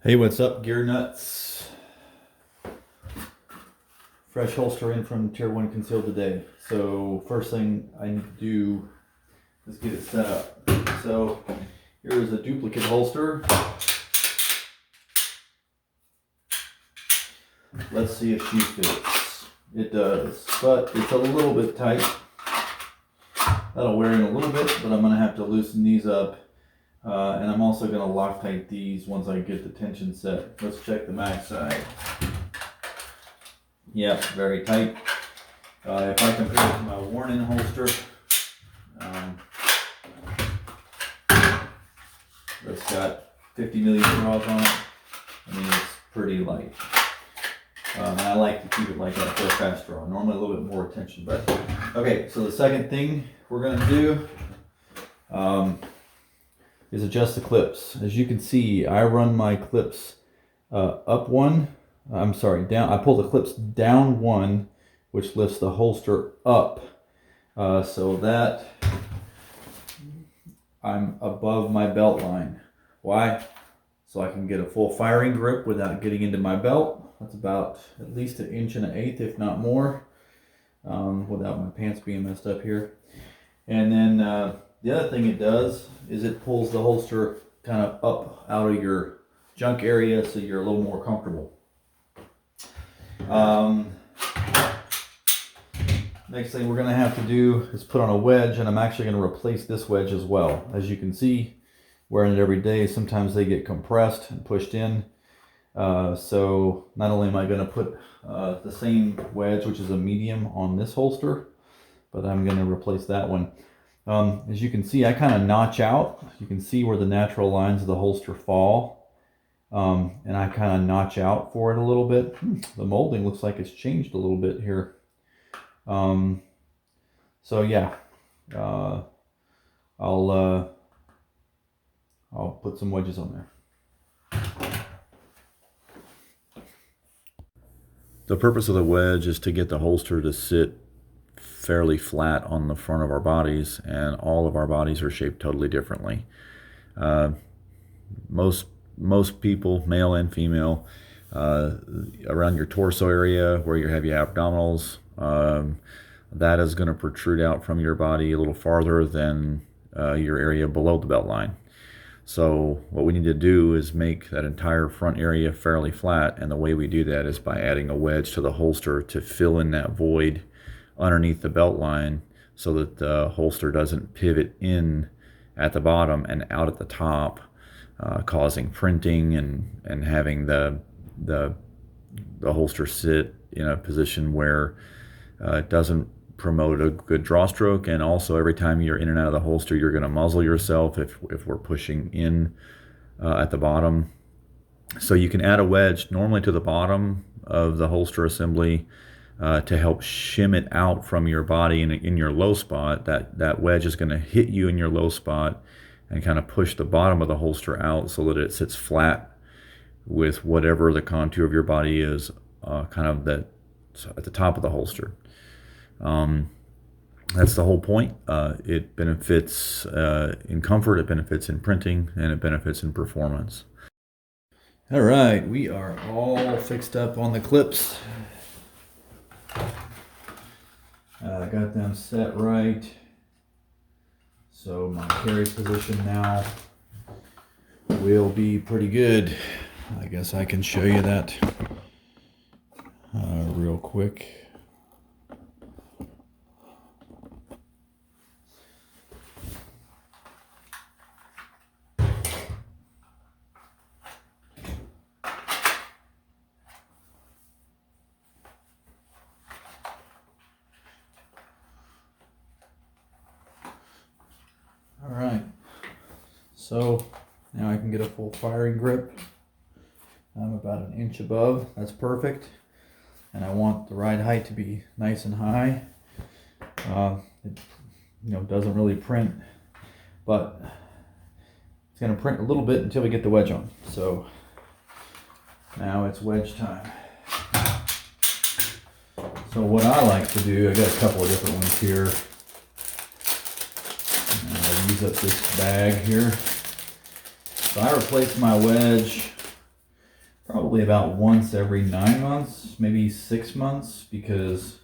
Hey, what's up, gear nuts? Fresh holster in from Tier 1 Concealed today. So first thing I need to do is get it set up. So here's a duplicate holster. Let's see if she fits. It does, but it's a little bit tight. That'll wear in a little bit, but I'm gonna have to loosen these up. And I'm also going to Loctite these once I get the tension set. Let's check the mag side. Yep, very tight. If I compare it to my worn-in holster, that's got 50 million draws on it. I mean, it's pretty light. And I like to keep it like that for a fast draw. Normally a little bit more attention, but okay. So the second thing we're going to do is adjust the clips. As you can see, I run my clips up one. I'm sorry, down. I pull the clips down one, which lifts the holster up, so that I'm above my belt line. Why? So I can get a full firing grip without getting into my belt. That's about at least 1 1/8 inches, if not more, without my pants being messed up here. And then the other thing it does is it pulls the holster kind of up out of your junk area so you're a little more comfortable. Next thing we're going to have to do is put on a wedge, and I'm actually going to replace this wedge as well. As you can see, wearing it every day, sometimes they get compressed and pushed in. So not only am I going to put the same wedge, which is a medium, on this holster, but I'm going to replace that one. As you can see, I kind of notch out. You can see where the natural lines of the holster fall. And I kind of notch out for it a little bit. The molding looks like it's changed a little bit here. So yeah, I'll put some wedges on there. The purpose of the wedge is to get the holster to sit fairly flat on the front of our bodies, and all of our bodies are shaped totally differently. Most people, male and female, around your torso area where you have your abdominals, that is going to protrude out from your body a little farther than your area below the belt line. So what we need to do is make that entire front area fairly flat, and the way we do that is by adding a wedge to the holster to fill in that void underneath the belt line so that the holster doesn't pivot in at the bottom and out at the top, causing printing and having the holster sit in a position where it doesn't promote a good draw stroke. And also, every time you're in and out of the holster, you're going to muzzle yourself if we're pushing in at the bottom. So you can add a wedge normally to the bottom of the holster assembly to help shim it out from your body in your low spot. That wedge is going to hit you in your low spot and kind of push the bottom of the holster out so that it sits flat with whatever the contour of your body is, kind of at the top of the holster. That's the whole point. It benefits in comfort, it benefits in printing, and it benefits in performance. All right, we are all fixed up on the clips. Got them set right. So my carry position now will be pretty good. I guess I can show you that real quick. All right, so now I can get a full firing grip. I'm about 1 inch above, that's perfect. And I want the ride height to be nice and high. It doesn't really print, but it's gonna print a little bit until we get the wedge on. So now it's wedge time. So what I like to do, I got a couple of different ones here. Use up this bag here. So I replaced my wedge probably about once every 9 months, maybe 6 months, because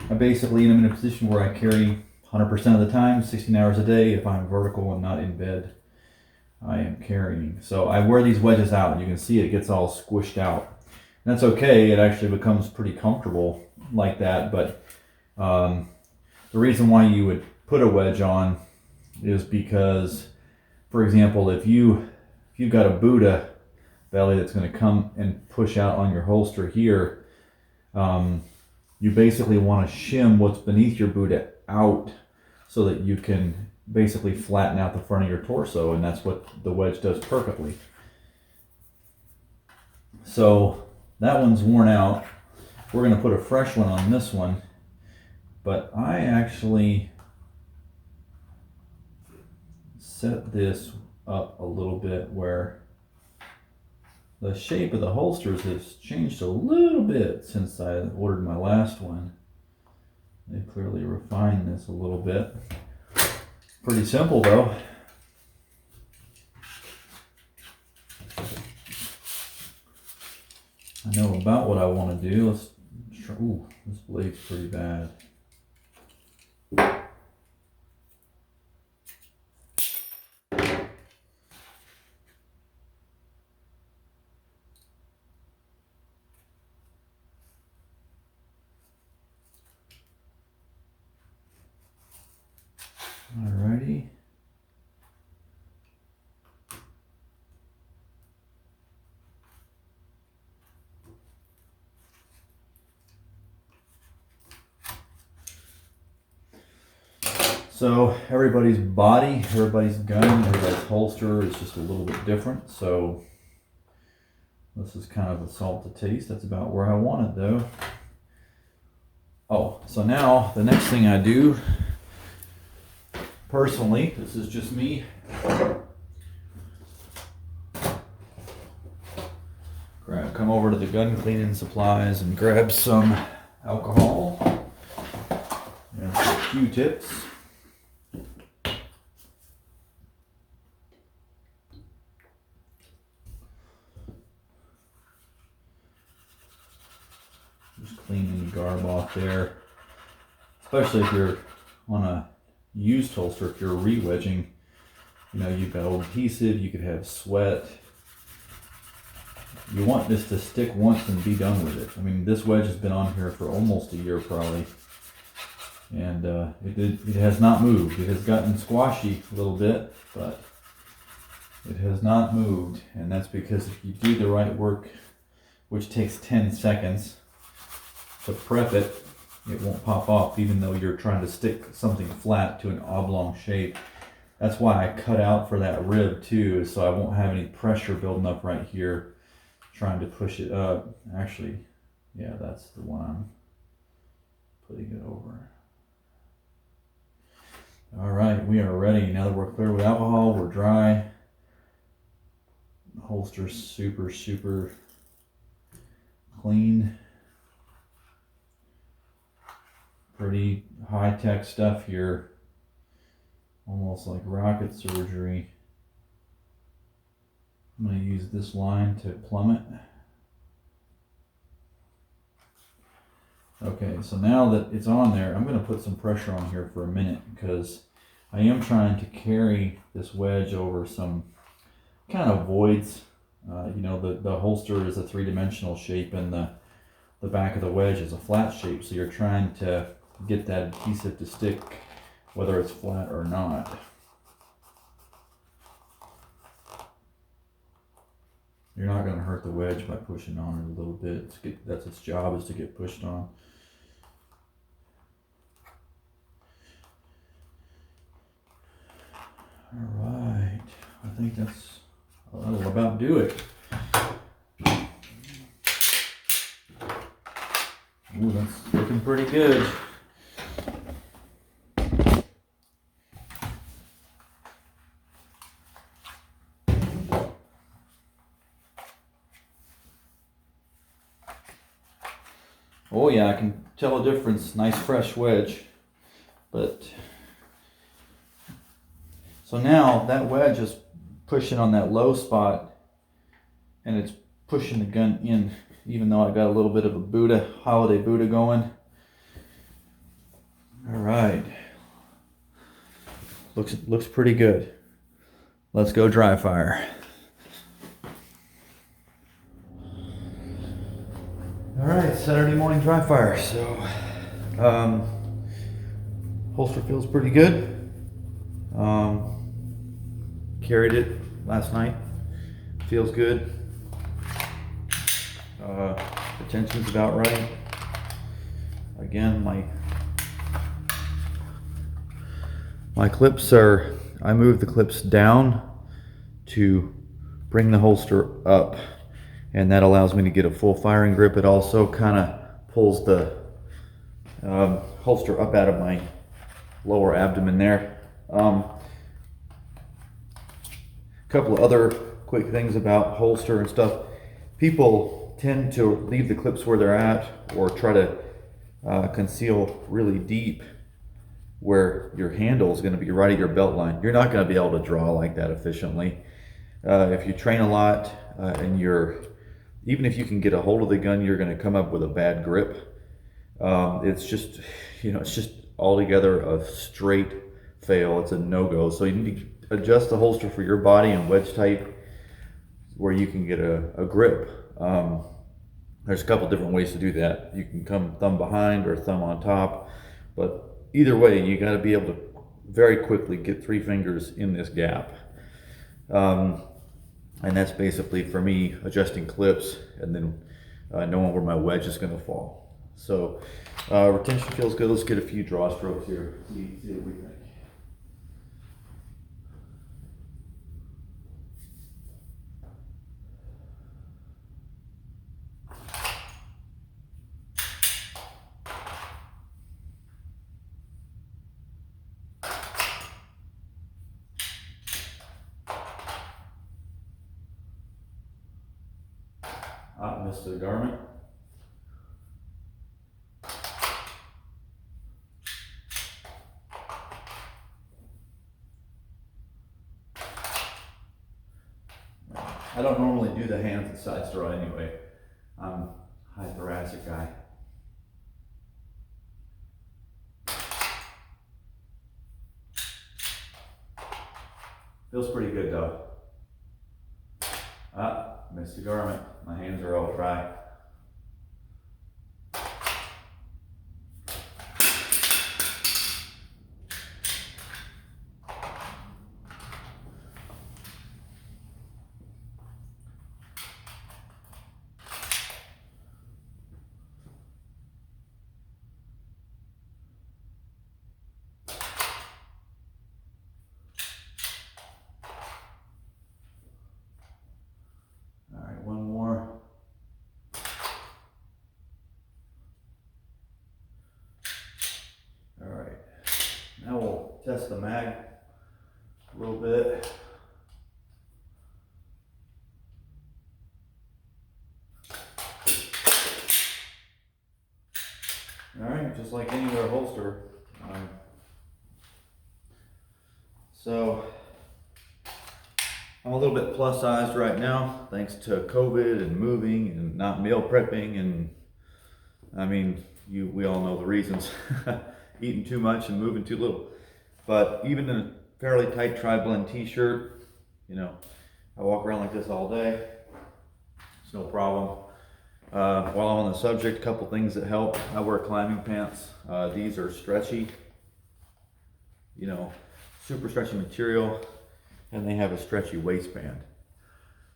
I basically am in a position where I carry 100% of the time, 16 hours a day. If I'm vertical and not in bed, I am carrying. So I wear these wedges out, and you can see it gets all squished out. And that's okay. It actually becomes pretty comfortable like that. But the reason why you would put a wedge on is because, for example, if you've got a Buddha belly that's going to come and push out on your holster here, you basically want to shim what's beneath your Buddha out so that you can basically flatten out the front of your torso, and that's what the wedge does perfectly. So that one's worn out. We're going to put a fresh one on this one, but I actually set this up a little bit where the shape of the holsters has changed a little bit since I ordered my last one. They clearly refined this a little bit. Pretty simple though. I know about what I want to do. Let's try. Ooh, this blade's pretty bad. Alrighty. So everybody's body, everybody's gun, everybody's holster is just a little bit different. So this is kind of a salt to taste. That's about where I want it though. Oh, so now the next thing I do, personally, this is just me. Come over to the gun cleaning supplies and grab some alcohol and some Q-tips. Just clean any garb off there, especially if you're on a used holster. If you're re-wedging, you know, you've got old adhesive, you could have sweat. You want this to stick once and be done with it. I mean, this wedge has been on here for almost a year probably, and it has not moved. It has gotten squashy a little bit, but it has not moved, and that's because if you do the right work, which takes 10 seconds to prep it, it won't pop off even though you're trying to stick something flat to an oblong shape. That's why I cut out for that rib too, is so I won't have any pressure building up right here trying to push it up. Actually, yeah, that's the one I'm putting it over. All right, we are ready. Now that we're clear with alcohol, we're dry. The holster's super, super clean. Pretty high-tech stuff here. Almost like rocket surgery. I'm going to use this line to plumb it. Okay, so now that it's on there, I'm going to put some pressure on here for a minute because I am trying to carry this wedge over some kind of voids. You know, the holster is a three-dimensional shape and the back of the wedge is a flat shape, so you're trying to get that adhesive to stick whether it's flat or not. You're not going to hurt the wedge by pushing on it a little bit. That's its job, is to get pushed on. All right, I think that'll about do it. Ooh, that's looking pretty good. Oh yeah, I can tell a difference. Nice fresh wedge. But so now that wedge is pushing on that low spot, and it's pushing the gun in, even though I got a little bit of a Buddha, holiday Buddha going. All right. Looks pretty good. Let's go dry fire. All right, Saturday morning dry fire. So, holster feels pretty good. Carried it last night. Feels good. The tension's about right. Again, my clips are, I moved the clips down to bring the holster up, and that allows me to get a full firing grip. It also kind of pulls the holster up out of my lower abdomen there. Couple of other quick things about holster and stuff. People tend to leave the clips where they're at, or try to conceal really deep where your handle is going to be right at your belt line. You're not going to be able to draw like that efficiently. If you train a lot and even if you can get a hold of the gun, you're going to come up with a bad grip. It's just altogether a straight fail. It's a no-go. So you need to adjust the holster for your body and wedge type where you can get a grip. There's a couple different ways to do that. You can come thumb behind or thumb on top, but either way, you got to be able to very quickly get 3 fingers in this gap. And that's basically for me adjusting clips and then knowing where my wedge is going to fall. So retention feels good. Let's get a few draw strokes here. See what we think. Missed the garment. I don't normally do the hands and side straw anyway. I'm a high thoracic guy. Feels pretty good though. Missed the garment. My hands are all dry. Test the mag a little bit. All right, just like any other holster. So I'm a little bit plus sized right now, thanks to COVID and moving and not meal prepping, and I mean, we all know the reasons. Eating too much and moving too little. But even in a fairly tight tri-blend t-shirt, I walk around like this all day. It's no problem. While I'm on the subject, a couple things that help. I wear climbing pants. These are stretchy, super stretchy material, and they have a stretchy waistband.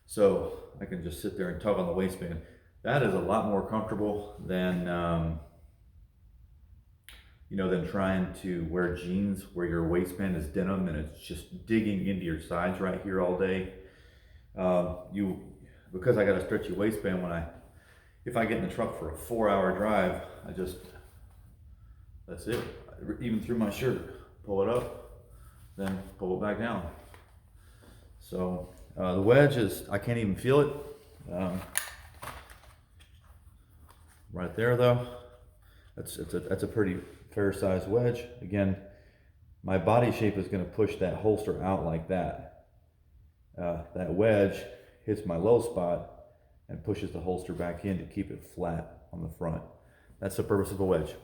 So I can just sit there and tug on the waistband. That is a lot more comfortable than than trying to wear jeans where your waistband is denim and it's just digging into your sides right here all day. Because I got a stretchy waistband, if I get in the truck for a 4-hour drive, that's it. Even through my shirt, pull it up, then pull it back down. So the wedge I can't even feel it. Right there though, that's a pretty fair sized wedge. Again, my body shape is going to push that holster out like that. That wedge hits my low spot, and pushes the holster back in to keep it flat on the front. That's the purpose of a wedge.